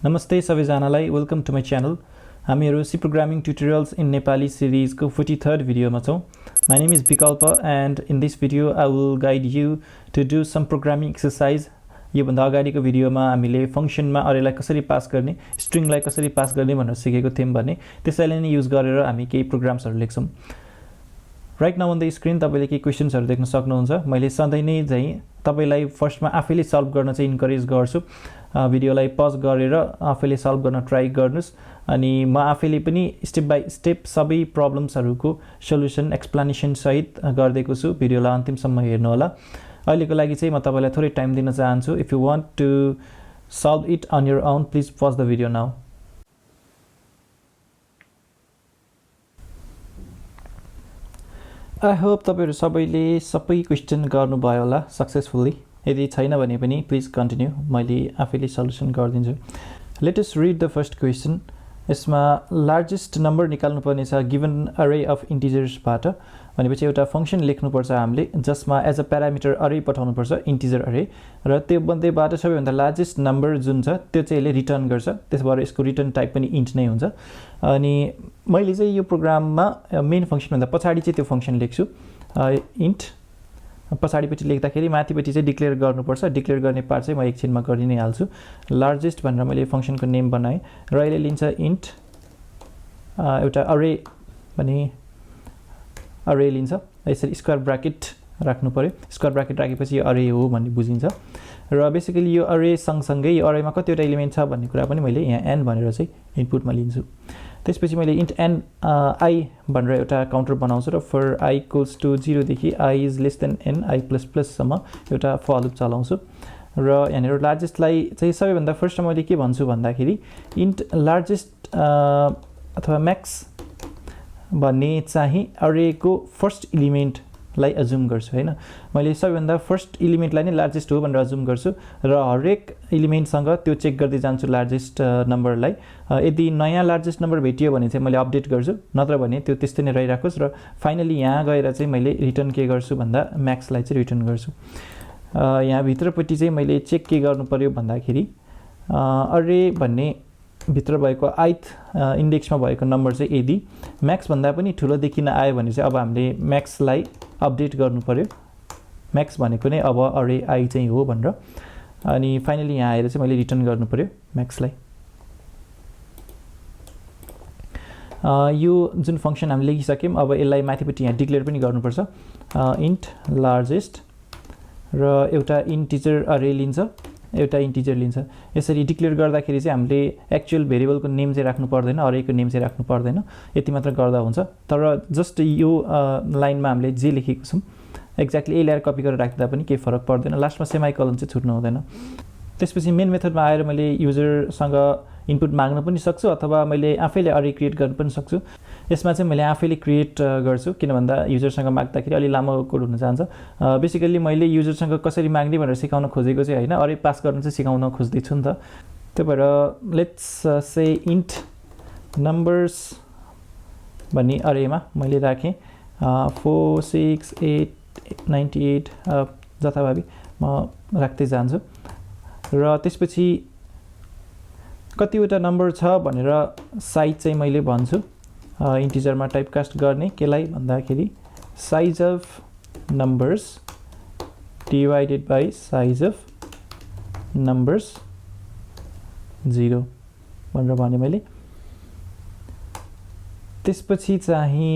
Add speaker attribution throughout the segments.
Speaker 1: नमस्ते सबैजनालाई welcome to my channel हामीहरू C programming tutorials in Nepali सिरिजको 43rd भिडियोमा छौं my name is Bikalpa and in this video I will guide you to do some programming exercise योभन्दा अगाडिको भिडियोमा हामीले फंक्सनमा अरेलाई कसरी पास गर्ने स्ट्रिङलाई कसरी पास गर्ने भनेर सिकेको थियौं भने त्यसैले नै युज गरेर हामी केही प्रोग्राम्सहरु लेख्छौं right now on the screen तपाईले केही क्वेशन्सहरु देख्न सक्नुहुन्छ मैले सधैं नै चाहिँ तपाईलाई फर्स्टमा आफैले सल्भ गर्न चाहिँ इन्करेज गर्छु भिडियोलाई पज गरेर आफैले सल्भ गर्न ट्राई गर्नुस् अनि म आफैले पनि स्टेप बाइ स्टेप सबै प्रब्लम्सहरुको सल्युसन एक्सप्लेनेसन सहित गर्दैको छु भिडियोलाई अन्तिमसम्म हेर्नु होला अहिलेको लागि चाहिँ म तपाईलाई थोरै टाइम दिन चाहन्छु if you want to solve it on your own please pause the video now I hope तपाईहरु सबैले सबै क्वेशन गर्नुभयो होला सक्सेसफुली यदि छैन भने पनि प्लिज कन्टिन्यू मैले आफैले सल्युसन गर्दिन्छु let us read the first question यसमा लार्जेस्ट नम्बर निकाल्नु पर्ने छ गिवन अरे अफ इन्टिजर्सबाट भनेपछि एउटा फंक्सन लेख्नु पर्छ हामीले जसमा एज अ प्यारामिटर अरे पठाउनु पर्छ इन्टिजर अरे र त्यो बन्दैबाट सबैभन्दा लार्जेस्ट नम्बर जुन छ त्यो चाहिँ यसले रिटर्न गर्छ त्यसबाट यसको रिटर्न टाइप पनि इन्ट नै हुन्छ अनि मैले चाहिँ यो प्रोग्राममा मेन फंक्सन भन्दा पछाडी चाहिँ त्यो फंक्सन लेख्छु इन्ट पछाडीपट्टि लेख्दाखेरि माथिपट्टि चाहिँ डिक्लेयर गर्नुपर्छ डिक्लेयर गर्ने पार्ट चाहिँ म एकछिनमा गरि नै हाल्छु लार्जेस्ट भनेर मैले फंक्सनको नेम बनाएँ र यसले लिन्छ इन्ट एउटा अरे भने अरे लिन्छ यसरी स्क्वायर ब्र्याकेट राख्नु पर्यो स्क्वायर ब्र्याकेट राखेपछि यो अरे हो भन्ने बुझिन्छ र बेसिकली यो अरे सँगसँगै यो अरेमा कतिवटा एलिमेन्ट छ भन्ने कुरा पनि मैले यहाँ n भनेर चाहिँ इनपुटमा लिन्छु त्यसपछि मैले इन्ट n i भनेर एउटा काउन्टर बनाउँछु र फर i इक्वल्स टु 0 देखि i is less then n i plus plus सम्म एउटा फर लुप चलाउँछु र यहाँनिर लार्जेस्टलाई चाहिँ सबैभन्दा फर्स्ट मैले के भन्छु भन्दाखेरि इन्ट लार्जेस्ट अथवा म्याक्स भन्ने चाहिँ अरेको फर्स्ट एलिमेन्टलाई अज्युम गर्छु हैन मैले सबैभन्दा फर्स्ट एलिमेन्टलाई नै लार्जेस्ट हो भनेर अज्युम गर्छु र हरेक एलिमेन्टसँग त्यो चेक गर्दै जान्छु लार्जेस्ट नम्बरलाई यदि नयाँ लार्जेस्ट नम्बर भेटियो भने चाहिँ मैले अपडेट गर्छु नत्र भने त्यो त्यस्तै नै रहिराखोस् र फाइनली यहाँ गएर चाहिँ मैले रिटर्न के गर्छु भन्दा म्याक्सलाई चाहिँ रिटर्न गर्छु यहाँ भित्रपट्टि चाहिँ मैले चेक के गर्नु पर्यो भन्दाखेरि अरे भन्ने भित्र भएको आइथ इन्डेक्समा भएको नम्बर चाहिँ यदि म्याक्स भन्दा पनि ठुलो देखिन आयो भने चाहिँ अब हामीले म्याक्सलाई अपडेट गर्नु पर्यो म्याक्स भनेको नै अब अरे आई चाहिँ हो भनेर अनि फाइनली यहाँ आएर चाहिँ मैले रिटर्न गर्नु पर्यो म्याक्सलाई यो जुन फंक्सन हामीले लेखिसक्यौं अब यसलाई माथिपट्टि यहाँ डिक्लेयर पनि गर्नुपर्छ इन्ट लार्जेस्ट र एउटा इन्टिजर अरे लिन्छ एउटा इन्टिजर लिन्छ यसरी डिक्लेयर गर्दाखेरि चाहिँ हामीले एक्चुअल भेरिएबलको नेम चाहिँ राख्नु पर्दैन अरेको नेम चाहिँ राख्नु पर्दैन यति मात्र गर्दा हुन्छ तर जस्ट यो लाइनमा हामीले जे लेखेको छौं एक्ज्याक्टली यही ल्याएर कपी गरेर राख्दा पनि केही फरक पर्दैन लास्टमा सेमिकोलन चाहिँ छुट्नु हुँदैन त्यसपछि मेन मेथडमा आएर मैले युजरसँग इनपुट माग्न पनि सक्छु अथवा मैले आफैले अरे क्रिएट गर्न पनि सक्छु यसमा चाहिँ मैले आफैले क्रिएट गर्छु किन भन्दा युजरसँग माग्दाखेरि अलि लामो कोड हुन जान्छ बेसिकली मैले युजरसँग कसरी माग्ने भनेर सिकाउन खोजेको चाहिँ हैन अरे पास गर्न चाहिँ सिकाउन खोज्दै छु नि त त्यो भएर लेट्स से इन्ट नम्बर्स भन्ने अरेमा मैले राखेँ 4 6 8 98 जथाभावी म राख्दै जान्छु र त्यसपछि कतिवटा नम्बर छ भनेर साइज चाहिँ मैले भन्छु इन्टिजरमा टाइपकास्ट गर्ने केलाई भन्दाखेरि size of numbers divided by size of numbers 0 भनेर भने मैले त्यसपछि चाहिँ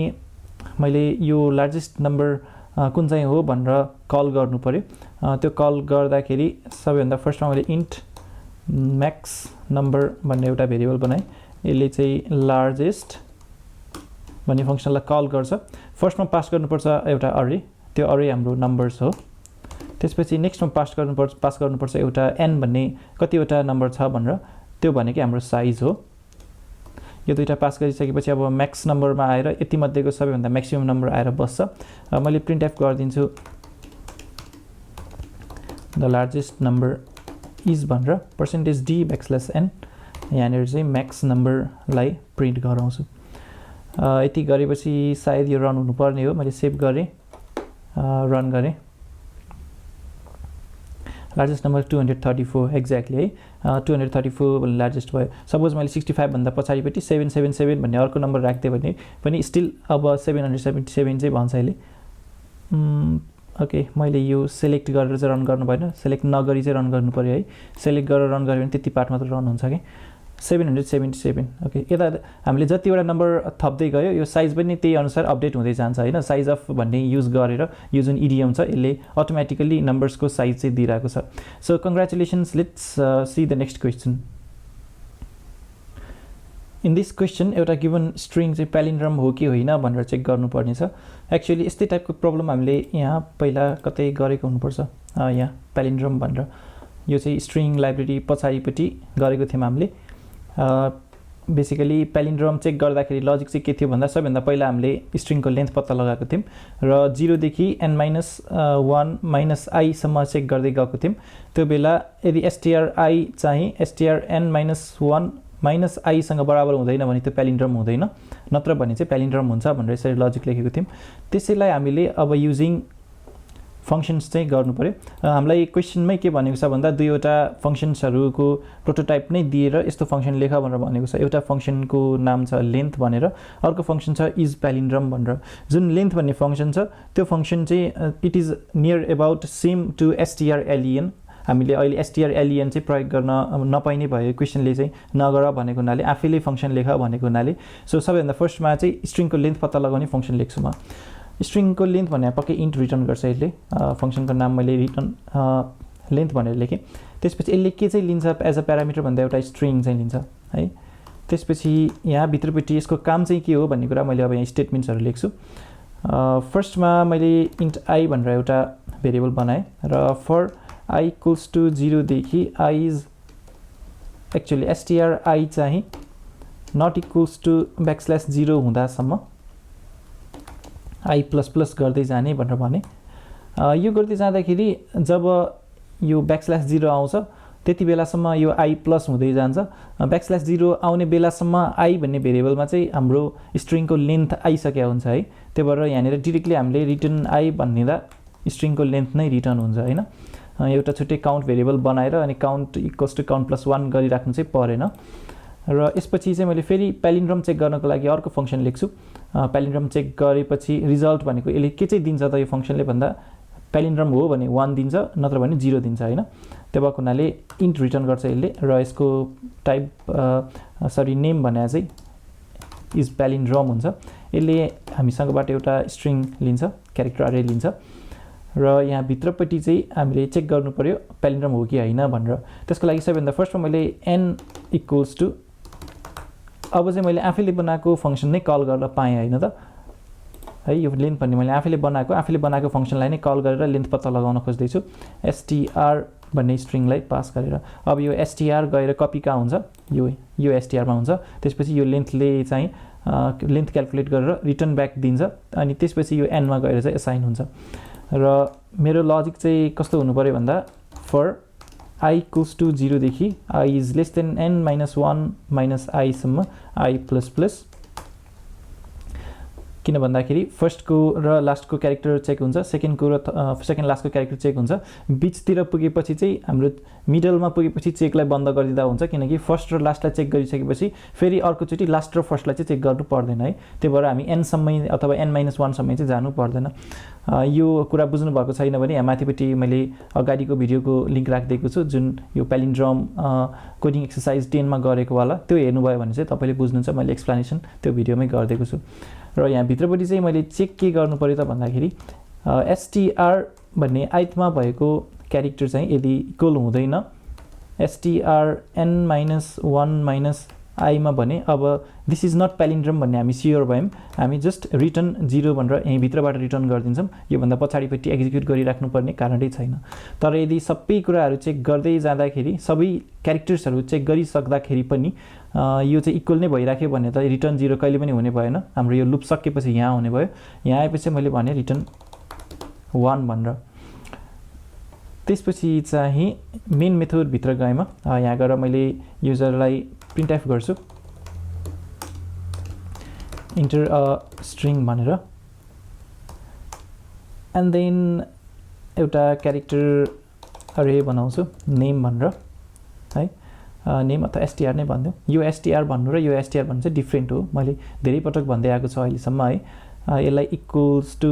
Speaker 1: मैले यो लार्जेस्ट नम्बर कुन चाहिँ हो भनेर कल गर्नु पर्यो त्यो कल गर्दाखेरि सबैभन्दा फर्स्टमा मैले इन्ट म्याक्स नम्बर भन्ने एउटा भेरिएबल बनाएँ यसले चाहिँ लार्जेस्ट भन्ने फंक्सनलाई कल गर्छ फर्स्टमा पास गर्नुपर्छ एउटा अरे त्यो अरे हाम्रो नम्बर्स हो त्यसपछि नेक्स्टमा पास गर्नुपर्छ एउटा n भन्ने कतिवटा नम्बर छ भनेर त्यो भनेकै हाम्रो साइज हो यो दुईटा पास गरिसकेपछि अब म्याक्स नम्बरमा आएर यति मध्येको सबैभन्दा म्याक्सिमम नम्बर आएर बस्छ मैले प्रिन्टएफ गरिदिन्छु द लार्जेस्ट नम्बर इज भनेर %d n यहाँनिर चाहिँ म्याक्स नम्बरलाई प्रिन्ट गराउँछु यति गरेपछि सायद यो रन हुनुपर्ने हो मैले सेभ गरेँ रन गरेँ लार्जेस्ट नम्बर 234 एक्ज्याक्टली है 234 लार्जेस्ट भयो सपोज मैले 65 भन्दा पछाडिपट्टि 777 भन्ने अर्को नम्बर राख्दै भने पनि स्टिल अब 777 चाहिँ भन्छ अहिले ओके मैले यो सेलेक्ट गरेर चाहिँ रन गर्नु भएन सेलेक्ट नगरी चाहिँ रन गर्नु पर्यो है सेलेक्ट गरेर रन गर्यो भने त्यति पार्ट मात्र रन हुन्छ कि 777 ओके यता हामीले जतिवटा नम्बर थप्दै गयो यो साइज पनि त्यही अनुसार अपडेट हुँदै जान्छ हैन साइज अफ भन्ने युज गरेर यो जुन इडियम छ यसले अटोमेटिकली नम्बर्सको साइज चाहिँ दिइरहेको छ so congratulations let's see the next question in this question एउटा गिवन स्ट्रिङ चाहिँ प्यालिन्ड्रम हो कि होइन भनेर चेक गर्नुपर्ने छ एक्चुअली यस्तै टाइपको प्रब्लम हामीले यहाँ पहिला कतै गरेको हुनुपर्छ यहाँ प्यालिन्ड्रम भनेर यो चाहिँ स्ट्रिङ लाइब्रेरी पछाडिपट्टि गरेको थियौँ हामीले बेसिकली प्यालिन्ड्रम चेक गर्दाखेरि लजिक चाहिँ के थियो भन्दा सबैभन्दा पहिला हामीले स्ट्रिङको लेन्थ पत्ता लगाएको थियौँ र 0 देखि n-1 -i सम्म चेक गर्दै गएको थियौँ त्यो बेला यदि stri चाहिँ strn-1 -i सँग बराबर हुँदैन भने त्यो प्यालिन्ड्रम हुँदैन नत्र भने चाहिँ प्यालिन्ड्रम हुन्छ भनेर यसरी लजिक लेखेको थियौँ त्यसैलाई हामीले अब युजिङ फंक्शन्स चाहिँ गर्नु पर्यो हामीलाई क्वेशनमै के भनेको छ भन्दा दुईवटा फंक्शन्सहरुको प्रोटोटाइप नै दिएर यस्तो फंक्शन लेख भनेर भनेको छ एउटा फंक्शनको नाम छ लेन्थ भनेर अर्को फंक्शन छ इज प्यालिन्ड्रम भनेर जुन लेन्थ भन्ने फंक्शन छ त्यो फंक्शन चाहिँ it is near about same to strlen हामीले अहिले strlen चाहिँ प्रयोग गर्न नपाइने भयो क्वेशनले चाहिँ नगर भनेको हुनाले आफैले फंक्शन लेख भनेको हुनाले सो सबैभन्दा फर्स्टमा चाहिँ स्ट्रिङको लेन्थ पत्ता लगाउने फंक्शन लेख्छु म स्ट्रिङको लेन्थ भने पक्कै इन्ट रिटर्न गर्छ यसले फंक्शनको नाम मैले रिटर्न लेन्थ भनेर लेखेँ त्यसपछि यसले के चाहिँ लिन्छ एज अ प्यारामिटर भन्दा एउटा स्ट्रिङ चाहिँ लिन्छ है त्यसपछि यहाँ भित्रपट्टि यसको काम चाहिँ के हो भन्ने कुरा मैले अब यहाँ स्टेटमेन्ट्सहरु लेख्छु फर्स्टमा मैले इन्ट i भनेर एउटा भेरिएबल बनाएँ र फर i इक्वल्स टु 0 देखि i इज एक्चुअली stri चाहिँ नट इक्वल्स टु \0 हुँदासम्म i++ गर्दै जाने भनेर भने यो गर्दै जाँदाखेरि जब यो \0 आउँछ त्यति बेलासम्म यो i+ हुँदै जान्छ \0 आउने बेलासम्म i भन्ने भेरिएबलमा चाहिँ हाम्रो स्ट्रिङको लेन्थ आइसक्या हुन्छ है त्यही भएर यहाँनिर डाइरेक्टली हामीले रिटर्न i भन्नेदा स्ट्रिङको लेन्थ नै रिटर्न हुन्छ हैन एउटा छुट्टै काउन्ट भेरिएबल बनाएर अनि काउन्ट इक्वल्स टु काउन्ट +1 गरिराख्नु चाहिँ परेन र यसपछि चाहिँ मैले फेरि प्यालिन्ड्रम चेक गर्नको लागि अर्को फंक्शन लेख्छु प्यालिन्ड्रम चेक गरेपछि रिजल्ट भनेको यसले के चाहिँ दिन्छ त यो फंक्शनले भन्दा प्यालिन्ड्रम हो भने 1 दिन्छ नत्र भने 0 दिन्छ हैन त्यो भएको हुनाले इन्ट रिटर्न गर्छ यसले र यसको टाइप सरी नेम भने चाहिँ इज प्यालिन्ड्रम हुन्छ यसले हामीसँगबाट एउटा स्ट्रिङ लिन्छ क्यारेक्टर अरे लिन्छ र यहाँ भित्रपट्टि चाहिँ हामीले चेक गर्नु पर्यो प्यालिन्ड्रम हो कि हैन भनेर त्यसको लागि सबैभन्दा फर्स्टमा मैले n इक्वल्स टु अब चाहिँ मैले आफैले बनाएको फंक्शन नै कल गर्न पाएँ हैन त है यो लेन्थ भन्ने मैले आफैले बनाएको फंक्शनलाई नै कल गरेर लेन्थ पत्ता लगाउन खोज्दै छु str भन्ने स्ट्रिङलाई पास गरेर अब यो str गएर कपी कहाँ हुन्छ यो str मा हुन्छ त्यसपछि यो लेन्थले चाहिँ लेन्थ क्याल्कुलेट गरेर रिटर्न ब्याक दिन्छ अनि त्यसपछि यो n मा गएर चाहिँ असाइन हुन्छ र मेरो लजिक चाहिँ कस्तो हुनु पर्यो भन्दा फर i इक्वल्स टु 0 देखि i is less then n-1 - i सम्म i++ किन भन्दाखेरि फर्स्टको र लास्टको क्यारेक्टर चेक हुन्छ सेकेन्डको र सेकेन्ड लास्टको क्यारेक्टर चेक हुन्छ बीचतिर पुगेपछि चाहिँ हाम्रो मिडलमा पुगेपछि चेकलाई बन्द गरिदिँदा हुन्छ किनकि फर्स्ट र लास्टलाई चेक गरिसकेपछि फेरि अर्कोचोटि लास्ट र फर्स्टलाई चाहिँ चेक गर्नु पर्दैन है त्यही भएर हामी n सम्मै अथवा n-1 सम्मै चाहिँ जानु पर्दैन यो कुरा बुझ्नु भएको छैन भने यहाँ माथिपट्टि मैले अगाडिको भिडियोको लिंक राखिदिएको छु जुन यो प्यालिन्ड्रम कोडिङ एक्सरसाइज 10 मा गरेको वाला त्यो हेर्नुभयो भने चाहिँ तपाईले बुझ्नुहुन्छ मैले एक्सप्लेनेसन त्यो भिडियोमै गरिदिएको छु र यहाँ भित्रपट्टि चाहिँ मैले चेक के गर्नु पर्यो त भन्दाखेरि str भन्ने ith मा भएको क्यारेक्टर चाहिँ यदि इक्वल हुँदैन strn-1 - i मा भने अब दिस इज नट प्यालिन्ड्रम भन्ने हामी स्योर भयौं हामी जस्ट रिटर्न 0 भनेर यही भित्रबाट रिटर्न गरिदिन्छौं यो भन्दा पछाडिपट्टि एक्जिक्युट गरिराख्नु पर्ने कारणै छैन तर यदि सबै कुराहरु चेक गर्दै जाँदाखेरि सबै क्यारेक्टर्सहरु चेक गरिसक्दाखेरि पनि यो चाहिँ इक्वल नै भइराख्यो भने त रिटर्न 0 कहिले पनि हुने भएन हाम्रो यो लूप सकेपछि यहाँ हुने भयो यहाँ आएपछि मैले भने रिटर्न 1 भनेर त्यसपछि चाहिँ मेन मेथड भित्र गएमा यहाँ गएर मैले युजरलाई प्रिन्टएफ गर्छु इन्टर अ स्ट्रिङ भनेर एन्ड देन एउटा क्यारेक्टर अरे बनाउँछु नेम भनेर है नेम अथवा एसटीआर नै भन्दिउँ यो एसटीआर भन्नु र यो एसटीआर भन्नु चाहिँ डिफ्रेन्ट हो मैले धेरै पटक भन्दै आएको छु अहिलेसम्म है यसलाई इक्वल्स टु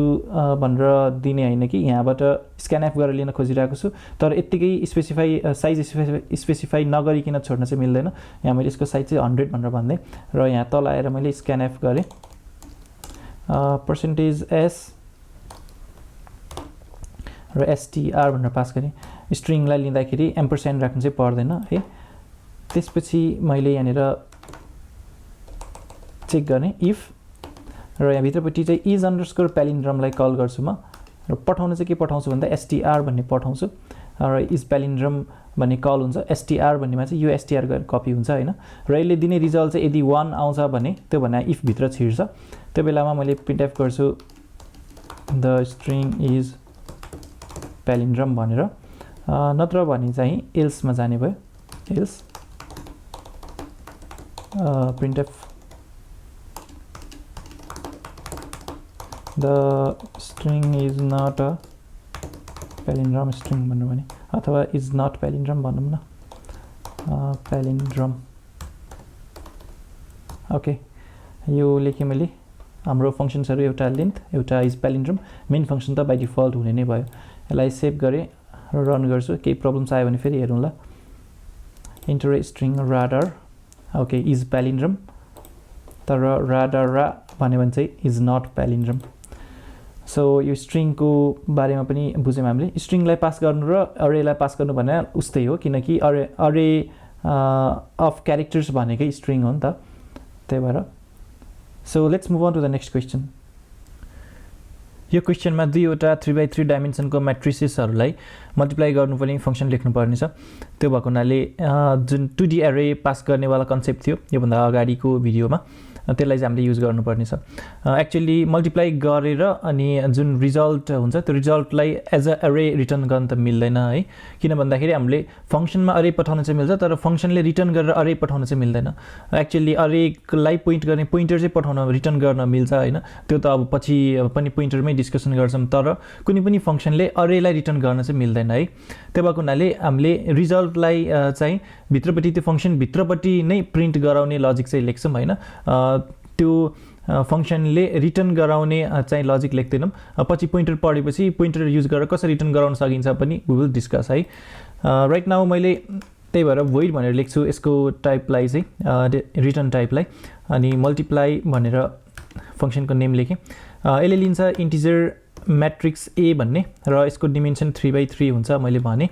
Speaker 1: भनेर दिने हैन कि यहाँबाट स्क्यानएफ गरेर लिन खोजिरहेको छु तर यतिकै साइज स्पेसिफाई नगरिकिन छोड्न चाहिँ मिल्दैन यहाँ मैले यसको साइज चाहिँ 100 भनेर भन्दै र यहाँ तल आएर मैले स्क्यानएफ गरे %s र एसटीआर भनेर पास गरेँ स्ट्रिङलाई लिँदाखेरि एम्परस्यान्ड राख्नु चाहिँ पर्दैन है त्यसपछि मैले यहाँनिर चेक गर्ने इफ र यहाँ भित्रपट्टि चाहिँ इज अन्डरस्कोर प्यालिन्ड्रमलाई कल गर्छु म र पठाउन चाहिँ के पठाउँछु भन्दा एसटीआर भन्ने पठाउँछु र इज प्यालिन्ड्रम भन्ने कल हुन्छ एसटीआर भन्नेमा चाहिँ यो एसटीआर गरेर कपी हुन्छ हैन र यसले दिने रिजल्ट चाहिँ यदि 1 आउँछ भने त्यो भन्दा इफ भित्र छिर्छ त्यो बेलामा मैले प्रिन्टएफ गर्छु द स्ट्रिङ इज प्यालिन्ड्रम भनेर नत्र भने चाहिँ एल्समा जाने भयो else printf the string is not a palindrome string भन्नु भने अथवा is not palindrome भनौँ न palindrome ओके यो लेखेँ मैले हाम्रो फंक्शन्सहरु एउटा लेन्थ एउटा is palindrome मेन फंक्शन त बाइ डिफल्ट हुने नै भयो यसलाई सेभ गरे र रन गर्छु केही प्रब्लम्स आयो भने फेरि हेरौँला enter a string radar okay is palindrome तर radar भन्ने भने चाहिँ is not palindrome सो यो स्ट्रिङ को बारेमा पनि बुझ्यौं हामीले स्ट्रिङलाई पास गर्नु र अरेलाई पास गर्नु भने उस्तै हो किनकि अरे अफ क्यारेक्टर्स भनेकै स्ट्रिङ हो नि त त्यही भएर so let's move on to the next question यो क्वेशनमा दुईवटा 3x3 डाइमेन्सनको म्याट्रिसेसहरुलाई मल्टिप्लाई गर्नुपर्ने फंक्सन लेख्नु पर्ने छ त्यो भएको हुनाले जुन 2D एरे पास गर्ने वाला कन्सेप्ट थियो यो भन्दा अगाडिको भिडियोमा त्यसलाई चाहिँ हामीले युज गर्नुपर्ने छ एक्चुअली मल्टिप्लाई गरेर अनि जुन रिजल्ट हुन्छ त्यो रिजल्टलाई एज अ एरे रिटर्न गर्न त मिल्दैन है किन भन्दाखेरि हामीले फंक्सनमा अरे पठाउन चाहिँ मिल्छ तर फंक्सनले रिटर्न गरेर अरे पठाउन चाहिँ मिल्दैन एक्चुअली अरेलाई पोइन्ट गर्ने पोइन्टर चाहिँ पठाउन रिटर्न गर्न मिल्छ हैन त्यो त अब पछि पनि पोइन्टरमै डिस्कसन गर्छौं तर कुनै पनि फंक्सनले अरेलाई रिटर्न गर्न चाहिँ मिल्दैन है त्यो भएको हुनाले हामीले रिजल्टलाई चाहिँ भित्रपट्टि त्यो फंक्सन भित्रपट्टि नै प्रिन्ट गराउने लजिक चाहिँ लेख्छौं हैन त्यो फंक्सनले रिटर्न गराउने चाहिँ लजिक लेख्दैनौं पछि पोइन्टर पढेपछि पोइन्टर युज गरेर कसरी रिटर्न गराउन सकिन्छ पनि वी विल डिस्कस है राइट नाउ मैले त्यही भएर void भनेर लेख्छु यसको टाइपलाई चाहिँ रिटर्न टाइपलाई अनि मल्टिप्लाई भनेर फंक्सनको नेम लेखेँ यसले लिन्छ इन्टिजर म्याट्रिक्स a भन्ने र यसको डिमेन्सन 3x3 हुन्छ मैले भने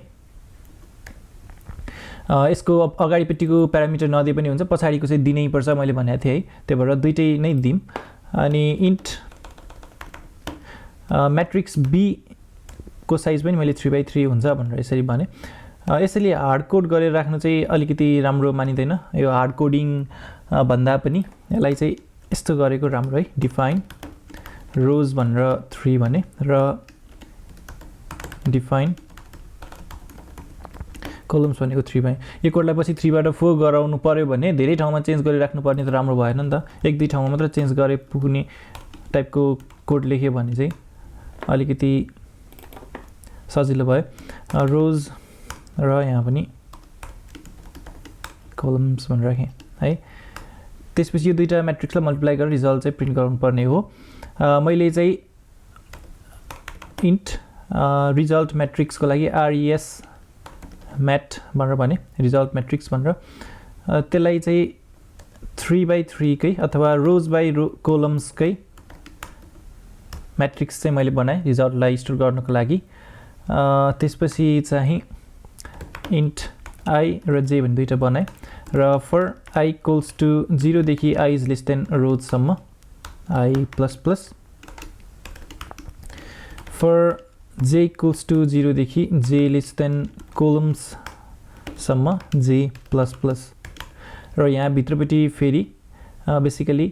Speaker 1: यसको अगाडिपट्टिको प्यारामिटर नदिए पनि हुन्छ पछाडीको चाहिँ दिनै पर्छ मैले भनेको थिए है त्यही भएर दुईटै नै दिम अनि इन्ट म्याट्रिक्स b को साइज पनि मैले 3x3 हुन्छ भनेर यसरी भने यसैले हार्ड कोड गरेर राख्नु चाहिँ अलिकति राम्रो मानिदैन यो हार्ड कोडिङ भन्दा पनि यसलाई चाहिँ यस्तो गरेको राम्रो है डिफाइन रोज भनेर 3 भने र डिफाइन कलम्स भनेको 3 भयो यो कोडलाई पछि 3 बाट 4 गराउनु पर्यो भने धेरै ठाउँमा चेन्ज गरिराख्नु पर्ने त राम्रो भएन नि त एक दुई ठाउँमा मात्र चेन्ज गरे पुग्ने टाइपको कोड लेख्यो भने चाहिँ अलिकति सजिलो भयो रोज र यहाँ पनि कलम्स भनेर राखेँ है त्यसपछि यो दुईटा म्याट्रिक्सलाई मल्टिप्लाई गरेर रिजल्ट चाहिँ प्रिन्ट गराउनु पर्ने हो मैले चाहिँ इन्ट रिजल्ट म्याट्रिक्सको लागि res mat भनेर भने रिजल्ट म्याट्रिक्स भनेर त्यसलाई चाहिँ 3x3 कै अथवा रोज बाइ कलम्स कै म्याट्रिक्स चाहिँ मैले बनाए रिजल्टलाई स्टोर गर्नको लागि त्यसपछि चाहिँ इन्ट I र j भन्ने दुईटा बनाए र फर I इक्वल्स टु 0 देखि I is less than rows सम्म I plus for j equals to 0 देखि j less than columns सम्म j plus र यहाँ भित्रपट्टि फेरि basically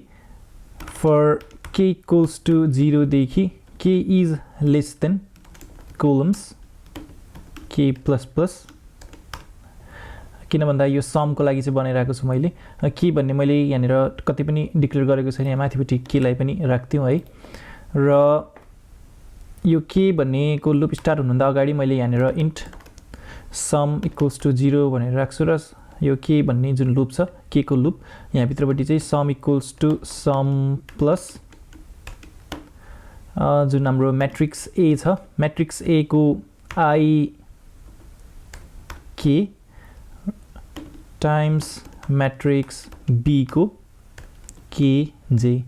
Speaker 1: for k equals to 0 देखि k is less than columns k plus किन भन्दा यो सम को लागि चाहिँ बनाइराखेको छु मैले के भन्ने मैले यहाँनिर कतै पनि डिक्लेयर गरेको छैन यहाँ माथिपट्टि k लाई पनि राख्थ्यौ है र यो के भन्नेको लुप स्टार्ट हुनुभन्दा अगाडि मैले यहाँनिर इन्ट सम इक्वल्स टु 0 भनेर राख्छु र यो के भन्ने जुन लुप छ के को लुप यहाँ भित्रपट्टि चाहिँ sum equals to sum plus जुन हाम्रो म्याट्रिक्स ए छ म्याट्रिक्स ए को आई के टाइम्स म्याट्रिक्स बी को के जे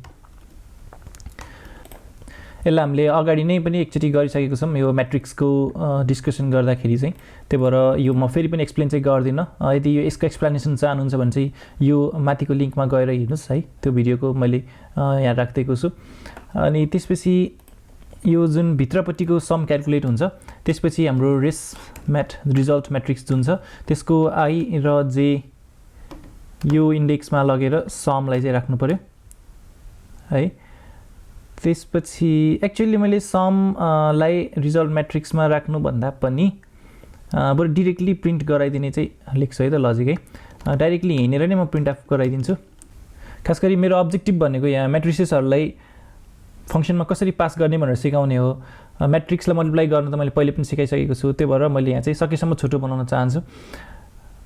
Speaker 1: यसलाई हामीले अगाडि नै पनि एकचोटि गरिसकेको छौँ यो म्याट्रिक्सको डिस्कसन गर्दाखेरि चाहिँ त्यही भएर यो म फेरि पनि एक्सप्लेन चाहिँ गर्दिनँ यदि यो यसको एक्सप्लेनेसन चाहनुहुन्छ भने चाहिँ यो माथिको लिङ्कमा गएर हेर्नुहोस् है त्यो भिडियोको मैले यहाँ राखिदिएको छु अनि त्यसपछि यो जुन भित्रपट्टिको सम क्याल्कुलेट हुन्छ त्यसपछि हाम्रो रिजल्ट म्याट्रिक्स जुन छ त्यसको आई र जे यो इन्डेक्समा लगेर समलाई चाहिँ राख्नु पर्यो है त्यसपछि एक्चुअली मैले समलाई रिजल्ट म्याट्रिक्समा राख्नुभन्दा पनि बरु डिरेक्टली प्रिन्ट गराइदिने चाहिँ लेख्छु है त लजिक है डाइरेक्टली हिँडेर नै म प्रिन्ट आफ गराइदिन्छु खास गरी मेरो अब्जेक्टिभ भनेको यहाँ म्याट्रिसेसहरूलाई फङ्सनमा कसरी पास गर्ने भनेर सिकाउने हो म्याट्रिक्सलाई मल्टिप्लाई गर्न त मैले पहिले पनि सिकाइसकेको छु त्यही भएर मैले यहाँ चाहिँ सकेसम्म छोटो बनाउन चाहन्छु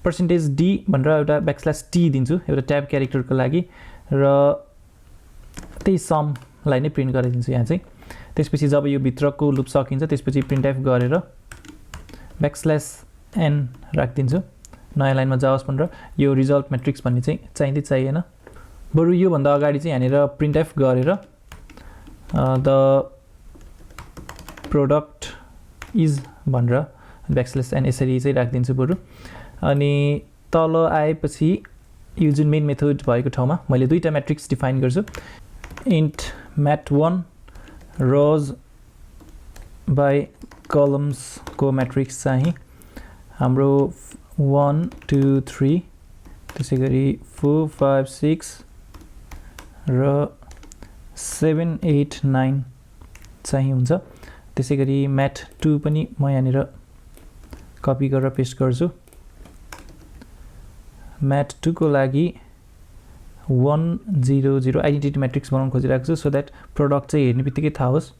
Speaker 1: पर्सेन्टेज डी भनेर एउटा ब्याकस्ल्यास टी दिन्छु एउटा ट्याब क्यारेक्टरको लागि र त्यही समलाई नै प्रिन्ट गराइदिन्छु यहाँ चाहिँ त्यसपछि जब यो भित्रको लुप सकिन्छ त्यसपछि प्रिन्ट एफ गरेर ब्याकस्ल्यास एन राखिदिन्छु नयाँ लाइनमा जाओस् भनेर यो रिजल्ट म्याट्रिक्स भन्ने चाहिँ चाहिँदै चाहिएन बरु योभन्दा अगाडि चाहिँ यहाँनिर प्रिन्ट एफ गरेर द प्रोडक्ट इज भनेर ब्याकस्ल्यास एन यसरी चाहिँ राखिदिन्छु बरु अनि तल आएपछि यो जुन मेन मेथड भएको ठाउँमा मैले दुईवटा म्याट्रिक्स डिफाइन गर्छु इन्ट mat1 रोज बाई कलम्सको म्याट्रिक्स चाहिँ हाम्रो 1 2 3 त्यसै गरी 4 5 6 र 7 8 9 चाहिँ हुन्छ त्यसै गरी mat2 पनि म यहाँनिर कपी गरेर पेस्ट गर्छु mat2 को लागि 1 0 0 आइडेन्टिटी म्याट्रिक्स बनाउन खोजिरहेको छु सो द्याट प्रोडक्ट चाहिँ हेर्ने बित्तिकै थाहा होस्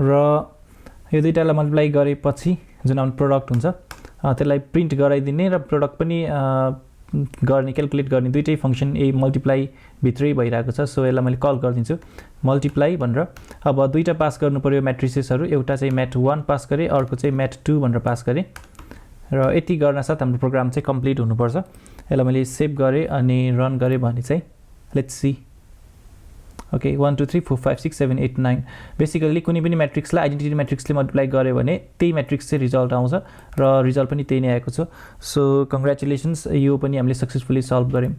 Speaker 1: र यो दुईटालाई मल्टिप्लाई गरेपछि जुन हाम्रो प्रोडक्ट हुन्छ त्यसलाई प्रिन्ट गराइदिने र प्रोडक्ट पनि गर्ने क्याल्कुलेट गर्ने दुईटै फङ्सन ए मल्टिप्लाई भित्रै भइरहेको छ सो यसलाई मैले कल गरिदिन्छु मल्टिप्लाई भनेर अब दुईटा पास गर्नु पर्यो म्याट्रिसेसहरू एउटा चाहिँ mat1 पास गरेँ अर्को चाहिँ mat2 भनेर पास गरेँ र यति गर्न साथ हाम्रो प्रोग्राम चाहिँ कम्प्लिट हुनुपर्छ यसलाई मैले सेभ गरेँ अनि रन गरेँ भने चाहिँ लेट्स सी ओके 1 2 3 4 5 6 7 8 9 बेसिकली कुनै पनि म्याट्रिक्सलाई आइडेन्टिटी म्याट्रिक्सले मल्टिप्लाई गर्यो भने त्यही म्याट्रिक्स चाहिँ रिजल्ट आउँछ र रिजल्ट पनि त्यही नै आएको छ सो कङ्ग्रेचुलेसन्स यो पनि हामीले सक्सेसफुली सल्भ गऱ्यौँ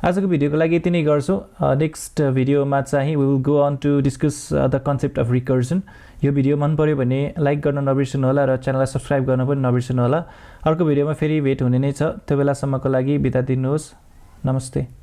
Speaker 1: आजको भिडियोको लागि यति नै गर्छु नेक्स्ट भिडियोमा चाहिँ we will go on to discuss the concept of recursion यो भिडियो मन पर्यो भने लाइक गर्न नबिर्सनु होला र च्यानललाई सब्स्क्राइब गर्न पनि नबिर्सनु होला अर्को भिडियोमा फेरि भेट हुने नै छ त्यो बेलासम्मको लागि बिदा दिनुहोस् नमस्ते